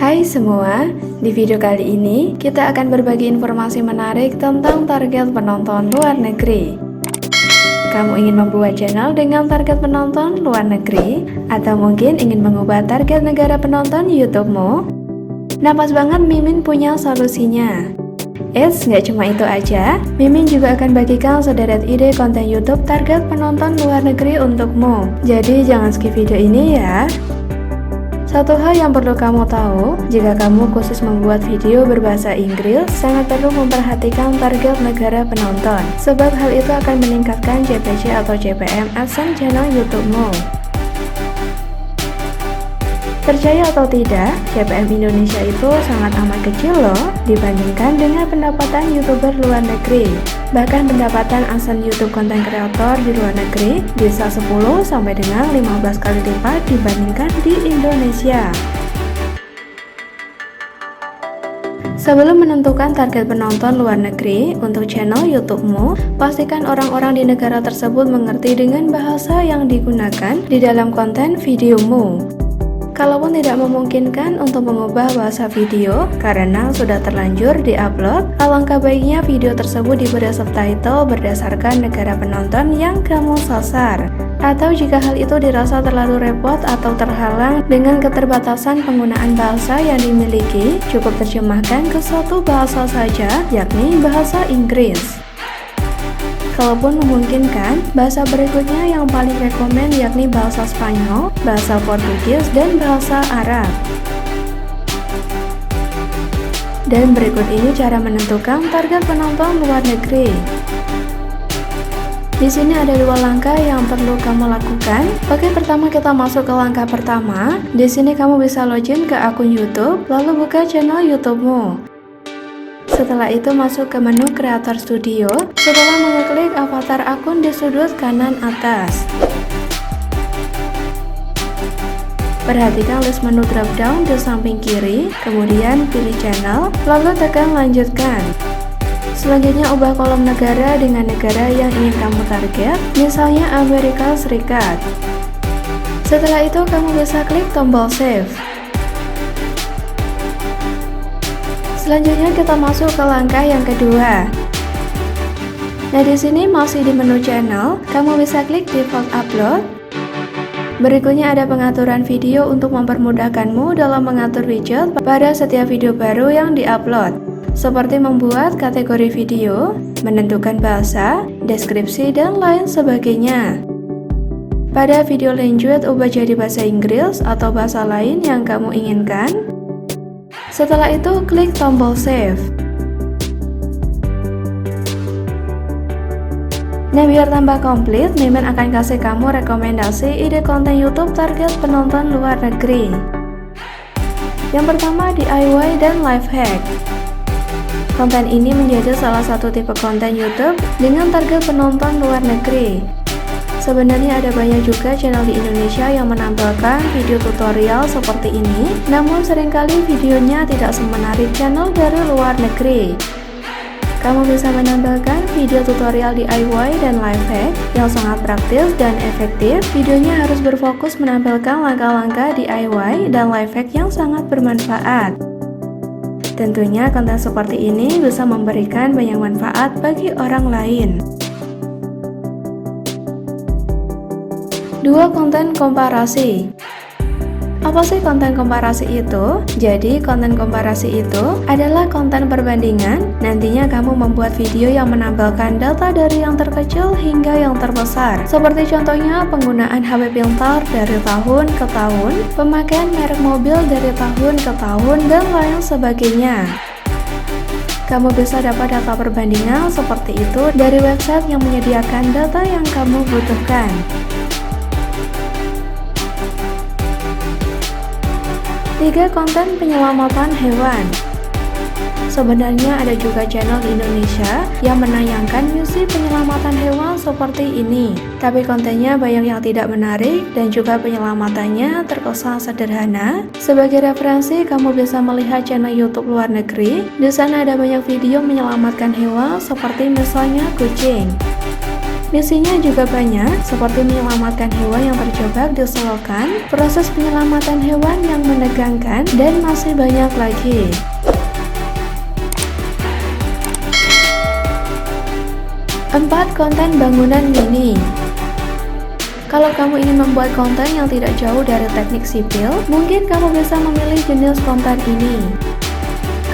Hai semua, di video kali ini kita akan berbagi informasi menarik tentang target penonton luar negeri. Kamu ingin membuat channel dengan target penonton luar negeri? Atau mungkin ingin mengubah target negara penonton YouTube-mu? Nah, pas banget Mimin punya solusinya. Nggak cuma itu aja, Mimin juga akan bagikan sederet ide konten YouTube target penonton luar negeri untukmu. Jadi jangan skip video ini ya. Satu hal yang perlu kamu tahu, jika kamu khusus membuat video berbahasa Inggris, sangat perlu memperhatikan target negara penonton, sebab hal itu akan meningkatkan CPC atau CPM AdSense channel YouTube-mu. Percaya atau tidak, CPM Indonesia itu sangat amat kecil loh, dibandingkan dengan pendapatan YouTuber luar negeri. Bahkan pendapatan AdSense YouTube konten kreator di luar negeri bisa 10 sampai dengan 15 kali lipat dibandingkan di Indonesia. Sebelum menentukan target penonton luar negeri untuk channel YouTube-mu, pastikan orang-orang di negara tersebut mengerti dengan bahasa yang digunakan di dalam konten videomu. Kalaupun tidak memungkinkan untuk mengubah bahasa video karena sudah terlanjur diupload, alangkah baiknya video tersebut diberi subtitle berdasarkan negara penonton yang kamu sasar. Atau jika hal itu dirasa terlalu repot atau terhalang dengan keterbatasan penggunaan bahasa yang dimiliki, cukup terjemahkan ke suatu bahasa saja, yakni bahasa Inggris. Kalaupun memungkinkan, bahasa berikutnya yang paling rekomen yakni bahasa Spanyol, bahasa Portugis, dan bahasa Arab. Dan berikut ini cara menentukan target penonton luar negeri. Di sini ada dua langkah yang perlu kamu lakukan. Oke, pertama kita masuk ke langkah pertama. Di sini kamu bisa login ke akun YouTube, lalu buka channel YouTube-mu. Setelah itu masuk ke menu Creator Studio setelah mengeklik avatar akun di sudut kanan atas. Perhatikan list menu drop-down di samping kiri, kemudian pilih channel, lalu tekan lanjutkan. Selanjutnya ubah kolom negara dengan negara yang ingin kamu target, misalnya Amerika Serikat. Setelah itu kamu bisa klik tombol save. Selanjutnya kita masuk ke langkah yang kedua. Nah, di sini masih di menu channel, kamu bisa klik default upload. Berikutnya ada pengaturan video untuk mempermudahkanmu dalam mengatur widget pada setiap video baru yang diupload, seperti membuat kategori video, menentukan bahasa, deskripsi, dan lain sebagainya. Pada video lanjut, ubah jadi bahasa Inggris atau bahasa lain yang kamu inginkan. Setelah itu, klik tombol save. Nah, biar tambah komplit, Mimin akan kasih kamu rekomendasi ide konten YouTube target penonton luar negeri. Yang pertama, DIY dan life hack. Konten ini menjadi salah satu tipe konten YouTube dengan target penonton luar negeri. Sebenarnya ada banyak juga channel di Indonesia yang menampilkan video tutorial seperti ini, namun seringkali videonya tidak semenarik channel dari luar negeri. Kamu bisa menampilkan video tutorial DIY dan life hack yang sangat praktis dan efektif. Videonya harus berfokus menampilkan langkah-langkah DIY dan life hack yang sangat bermanfaat. Tentunya konten seperti ini bisa memberikan banyak manfaat bagi orang lain. 2. Konten komparasi. Apa sih konten komparasi itu? Jadi, konten komparasi itu adalah konten perbandingan. Nantinya kamu membuat video yang menampilkan data dari yang terkecil hingga yang terbesar. Seperti contohnya penggunaan HP pintar dari tahun ke tahun, pemakaian merek mobil dari tahun ke tahun, dan lain sebagainya. Kamu bisa dapat data perbandingan seperti itu dari website yang menyediakan data yang kamu butuhkan. 3. Konten penyelamatan hewan. Sebenarnya ada juga channel di Indonesia yang menayangkan misi penyelamatan hewan seperti ini. Tapi kontennya banyak yang tidak menarik dan juga penyelamatannya terkesan sederhana. Sebagai referensi, kamu bisa melihat channel YouTube luar negeri. Di sana ada banyak video menyelamatkan hewan seperti misalnya kucing. Misinya juga banyak, seperti menyelamatkan hewan yang terjebak di selokan, proses penyelamatan hewan yang menegangkan, dan masih banyak lagi. 4. Konten bangunan mini. Kalau kamu ingin membuat konten yang tidak jauh dari teknik sipil, mungkin kamu bisa memilih jenis konten ini.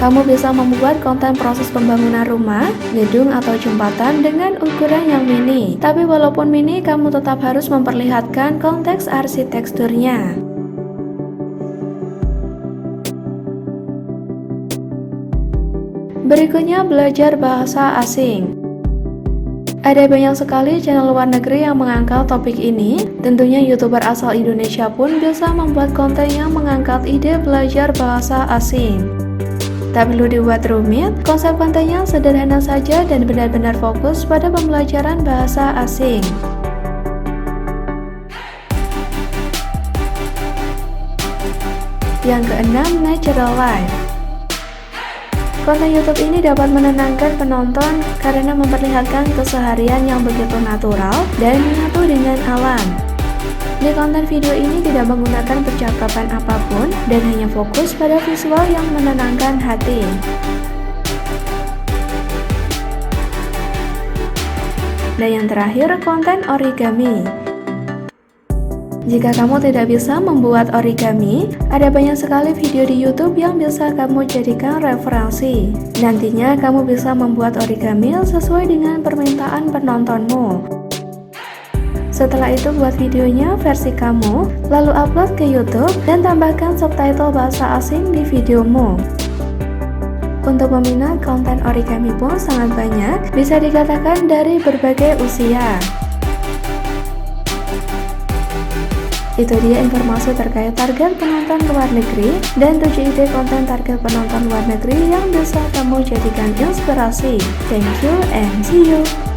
Kamu bisa membuat konten proses pembangunan rumah, gedung, atau jembatan dengan ukuran yang mini. Tapi walaupun mini, kamu tetap harus memperlihatkan konteks arsitekturnya. Berikutnya, belajar bahasa asing. Ada banyak sekali channel luar negeri yang mengangkat topik ini. Tentunya YouTuber asal Indonesia pun bisa membuat konten yang mengangkat ide belajar bahasa asing. Tak perlu dibuat rumit, konsep kontennya sederhana saja dan benar-benar fokus pada pembelajaran bahasa asing. Yang keenam, natural life. Konten YouTube ini dapat menenangkan penonton karena memperlihatkan keseharian yang begitu natural dan menyatu dengan alam. Di konten video ini tidak menggunakan percakapan apapun dan hanya fokus pada visual yang menenangkan hati. Dan yang terakhir, konten origami. Jika kamu tidak bisa membuat origami, ada banyak sekali video di YouTube yang bisa kamu jadikan referensi. Nantinya kamu bisa membuat origami sesuai dengan permintaan penontonmu. Setelah itu buat videonya versi kamu, lalu upload ke YouTube dan tambahkan subtitle bahasa asing di videomu. Untuk peminat konten origami pun sangat banyak, bisa dikatakan dari berbagai usia. Itu dia informasi terkait target penonton luar negeri dan 7 ide konten target penonton luar negeri yang bisa kamu jadikan inspirasi. Thank you and see you.